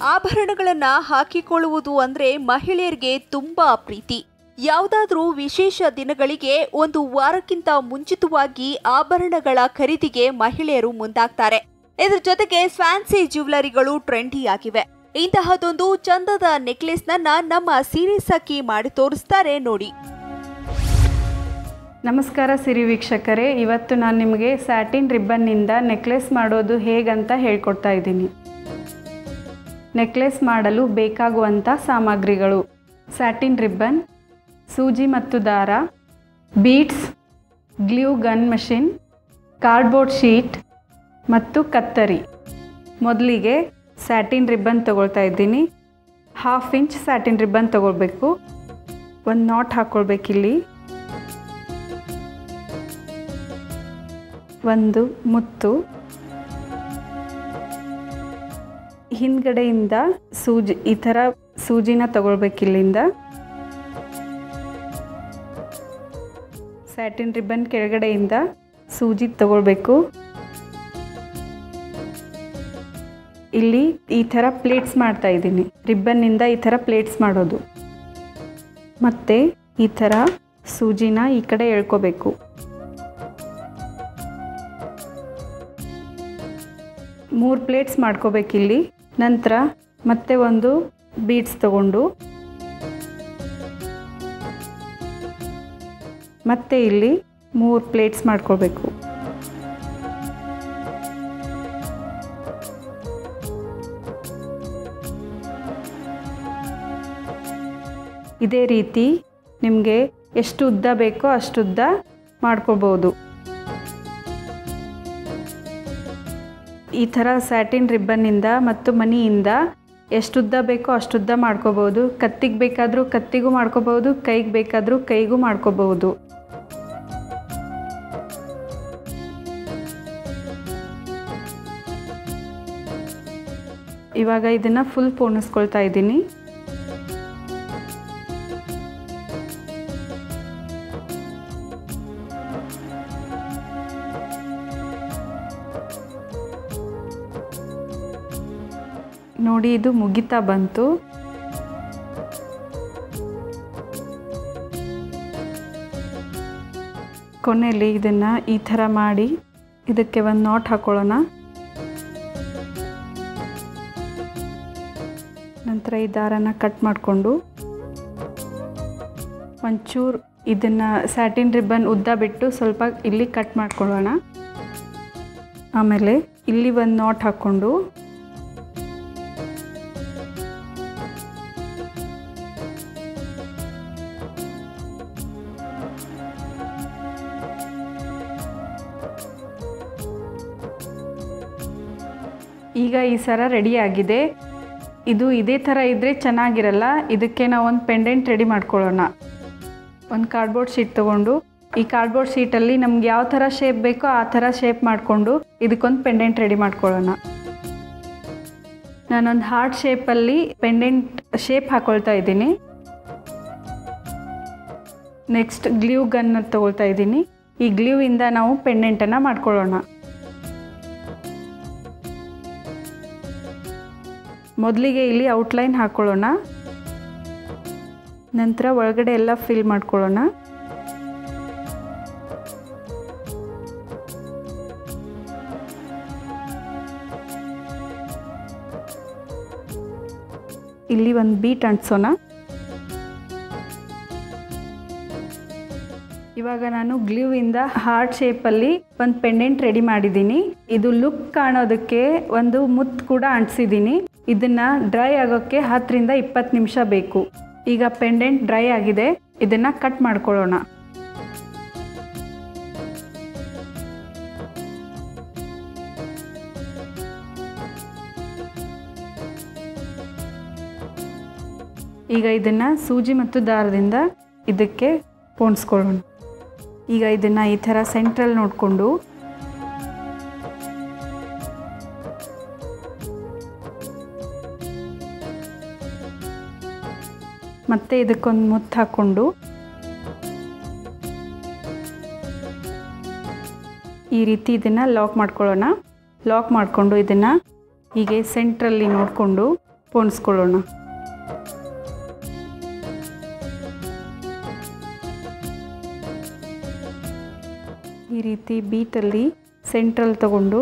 ಆಭರಣಗಳನ್ನ ಹಾಕಿಕೊಳ್ಳುವುದು ಅಂದ್ರೆ ಮಹಿಳೆಯರಿಗೆ ತುಂಬಾ ಪ್ರೀತಿ. ಯಾವುದಾದ್ರೂ ವಿಶೇಷ ದಿನಗಳಿಗೆ ಒಂದು ವಾರಕ್ಕಿಂತ ಮುಂಚಿತವಾಗಿ ಆಭರಣಗಳ ಖರೀದಿಗೆ ಮಹಿಳೆಯರು ಮುಂದಾಗ್ತಾರೆ. ಇದರ ಜೊತೆಗೆ ಫ್ಯಾನ್ಸಿ ಜ್ಯುವೆಲರಿಗಳು ಟ್ರೆಂಡಿ ಆಗಿವೆ. ಇಂತಹದೊಂದು ಚಂದದ ನೆಕ್ಲೆಸ್ ನಮ್ಮ ಸಿರಿ ಸಖಿ ಮಾಡಿ ತೋರಿಸ್ತಾರೆ ನೋಡಿ. ನಮಸ್ಕಾರ ಸಿರಿ ವೀಕ್ಷಕರೇ, ಇವತ್ತು ನಾನು ನಿಮಗೆ ಸ್ಯಾಟಿನ್ ರಿಬ್ಬನ್ನಿಂದ ನೆಕ್ಲೆಸ್ ಮಾಡೋದು ಹೇಗಂತ ಹೇಳ್ಕೊಡ್ತಾ ಇದ್ದೀನಿ. ನೆಕ್ಲೆಸ್ ಮಾಡಲು ಬೇಕಾಗುವಂಥ ಸಾಮಗ್ರಿಗಳು: ಸ್ಯಾಟಿನ್ ರಿಬ್ಬನ್, ಸೂಜಿ ಮತ್ತು ದಾರ, beads, glue gun machine, cardboard sheet ಮತ್ತು ಕತ್ತರಿ. ಮೊದಲಿಗೆ ಸ್ಯಾಟಿನ್ ರಿಬ್ಬನ್ ತಗೊಳ್ತಾ ಇದ್ದೀನಿ. 1/2 ಇಂಚ್ ಸ್ಯಾಟಿನ್ ರಿಬ್ಬನ್ ತಗೊಳ್ಬೇಕು. ಒಂದು ನಾಟ್ ಹಾಕ್ಕೊಳ್ಬೇಕಿಲ್ಲಿ. ಒಂದು ಮುತ್ತು, ಹಿಂದ್ಗಡೆಯಿಂದ ಸೂಜಿ, ಈ ಥರ ಸೂಜಿನ ತಗೊಳ್ಬೇಕಿಲ್ಲಿಂದ. ಸ್ಯಾಟಿನ್ ರಿಬ್ಬನ್ ಕೆಳಗಡೆಯಿಂದ ಸೂಜಿ ತಗೊಳ್ಬೇಕು. ಇಲ್ಲಿ ಈ ಥರ ಪ್ಲೇಟ್ಸ್ ಮಾಡ್ತಾ ಇದ್ದೀನಿ. ರಿಬ್ಬನ್ನಿಂದ ಈ ಥರ ಪ್ಲೇಟ್ಸ್ ಮಾಡೋದು. ಮತ್ತು ಈ ಥರ ಸೂಜಿನ ಈ ಕಡೆ ಎಳ್ಕೋಬೇಕು. 3 ಪ್ಲೇಟ್ಸ್ ಮಾಡ್ಕೋಬೇಕಿಲ್ಲಿ. ನಂತರ ಮತ್ತೆ ಒಂದು ಬೀಡ್ಸ್ ತಗೊಂಡು ಮತ್ತೆ ಇಲ್ಲಿ 3 ಪ್ಲೇಟ್ಸ್ ಮಾಡ್ಕೋಬೇಕು. ಇದೇ ರೀತಿ ನಿಮಗೆ ಎಷ್ಟು ಉದ್ದ ಬೇಕೋ ಅಷ್ಟು ಉದ್ದ ಮಾಡ್ಕೋಬೋದು. ಈ ಥರ ಸ್ಯಾಟಿನ್ ರಿಬ್ಬನ್ನಿಂದ ಮತ್ತು ಮಣಿಯಿಂದ ಎಷ್ಟು ಉದ್ದ ಬೇಕೋ ಅಷ್ಟು ಉದ್ದ ಮಾಡ್ಕೋಬೋದು. ಕತ್ತಿಗೆ ಬೇಕಾದರೂ ಕತ್ತಿಗೂ ಮಾಡ್ಕೋಬೋದು, ಕೈಗೆ ಬೇಕಾದರೂ ಕೈಗೂ ಮಾಡ್ಕೋಬೋದು. ಇವಾಗ ಇದನ್ನು ಫುಲ್ ಪೋಣಿಸ್ಕೊಳ್ತಾ ಇದ್ದೀನಿ. ನೋಡಿ, ಇದು ಮುಗಿತಾ ಬಂತು. ಕೊನೆಯಲ್ಲಿ ಇದನ್ನು ಈ ಥರ ಮಾಡಿ ಇದಕ್ಕೆ ಒಂದು ನಾಟ್ ಹಾಕೊಳ್ಳೋಣ. ನಂತರ ಈ ದಾರನ ಕಟ್ ಮಾಡಿಕೊಂಡು ಒಂಚೂರು ಇದನ್ನು ಸ್ಯಾಟಿನ್ ರಿಬ್ಬನ್ ಉದ್ದ ಬಿಟ್ಟು ಸ್ವಲ್ಪ ಇಲ್ಲಿ ಕಟ್ ಮಾಡ್ಕೊಳ್ಳೋಣ. ಆಮೇಲೆ ಇಲ್ಲಿ ಒಂದು ನಾಟ್ ಹಾಕ್ಕೊಂಡು ಈಗ ಈ ಸರ ರೆಡಿ ಆಗಿದೆ. ಇದು ಇದೇ ಥರ ಇದ್ದರೆ ಚೆನ್ನಾಗಿರಲ್ಲ. ಇದಕ್ಕೆ ನಾವು ಒಂದು ಪೆಂಡೆಂಟ್ ರೆಡಿ ಮಾಡ್ಕೊಳ್ಳೋಣ. ಒಂದು ಕಾರ್ಡ್ಬೋರ್ಡ್ ಶೀಟ್ ತೊಗೊಂಡು ಈ ಕಾರ್ಡ್ಬೋರ್ಡ್ ಶೀಟಲ್ಲಿ ನಮ್ಗೆ ಯಾವ ಥರ ಶೇಪ್ ಬೇಕೋ ಆ ಥರ ಶೇಪ್ ಮಾಡಿಕೊಂಡು ಇದಕ್ಕೊಂದು ಪೆಂಡೆಂಟ್ ರೆಡಿ ಮಾಡ್ಕೊಳ್ಳೋಣ. ನಾನೊಂದು ಹಾರ್ಟ್ ಶೇಪಲ್ಲಿ ಪೆಂಡೆಂಟ್ ಶೇಪ್ ಹಾಕ್ಕೊಳ್ತಾ ಇದ್ದೀನಿ. ನೆಕ್ಸ್ಟ್ ಗ್ಲೂ ಗನ್ ತೊಗೊಳ್ತಾ ಇದ್ದೀನಿ. ಈ ಗ್ಲೂವಿಂದ ನಾವು ಪೆಂಡೆಂಟನ್ನು ಮಾಡ್ಕೊಳ್ಳೋಣ. ಮೊದಲಿಗೆ ಇಲ್ಲಿ ಔಟ್ಲೈನ್ ಹಾಕ್ಕೊಳ್ಳೋಣ. ನಂತರ ಒಳಗಡೆ ಎಲ್ಲ ಫಿಲ್ ಮಾಡ್ಕೊಳ್ಳೋಣ. ಇಲ್ಲಿ ಒಂದು ಬೀಟ್ ಅಂಟಿಸೋಣ. ಇವಾಗ ನಾನು ಗ್ಲೂವಿಂದ ಹಾರ್ಟ್ ಶೇಪಲ್ಲಿ ಒಂದು ಪೆಂಡೆಂಟ್ ರೆಡಿ ಮಾಡಿದ್ದೀನಿ. ಇದು ಲುಕ್ ಕಾಣೋದಕ್ಕೆ ಒಂದು ಮುತ್ತು ಕೂಡ ಅಂಟಿಸಿದ್ದೀನಿ. ಇದನ್ನು ಡ್ರೈ ಆಗೋಕ್ಕೆ 10 ರಿಂದ 20 ನಿಮಿಷ ಬೇಕು. ಈಗ ಪೆಂಡೆಂಟ್ ಡ್ರೈ ಆಗಿದೆ. ಇದನ್ನು ಕಟ್ ಮಾಡ್ಕೊಳ್ಳೋಣ. ಈಗ ಇದನ್ನು ಸೂಜಿ ಮತ್ತು ದಾರದಿಂದ ಇದಕ್ಕೆ ಪೋಣಿಸ್ಕೊಳ್ಳೋಣ. ಈಗ ಇದನ್ನು ಈ ಥರ ಸೆಂಟ್ರಲ್ ನೋಡಿಕೊಂಡು ಮತ್ತೆ ಇದಕ್ಕೊಂದು ಮುತ್ತು ಹಾಕ್ಕೊಂಡು ಈ ರೀತಿ ಇದನ್ನು ಲಾಕ್ ಮಾಡ್ಕೊಳ್ಳೋಣ. ಲಾಕ್ ಮಾಡಿಕೊಂಡು ಇದನ್ನು ಹೀಗೆ ಸೆಂಟ್ರಲ್ಲಿ ನೋಡಿಕೊಂಡು ಪೋಣಿಸ್ಕೊಳ್ಳೋಣ. ಈ ರೀತಿ ಬೀಟಲ್ಲಿ ಸೆಂಟ್ರಲ್ ತಗೊಂಡು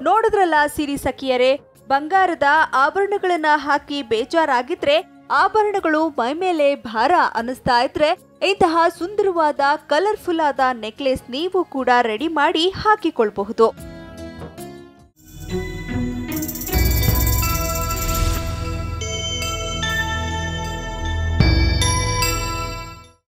ನೋಡಿದ್ರಲ್ಲ ಸಿರಿ ಸಖಿಯರೇ, ಬಂಗಾರದ ಆಭರಣಗಳನ್ನ ಹಾಕಿ ಬೇಜಾರಾಗಿದ್ರೆ, ಆಭರಣಗಳು ಮೈಮೇಲೆ ಭಾರ ಅನಿಸ್ತಾ ಇದ್ರೆ ಇಂತಹ ಸುಂದರವಾದ ಕಲರ್ಫುಲ್ ಆದ ನೆಕ್ಲೆಸ್ ನೀವು ಕೂಡ ರೆಡಿ ಮಾಡಿ ಹಾಕಿಕೊಳ್ಬಹುದು.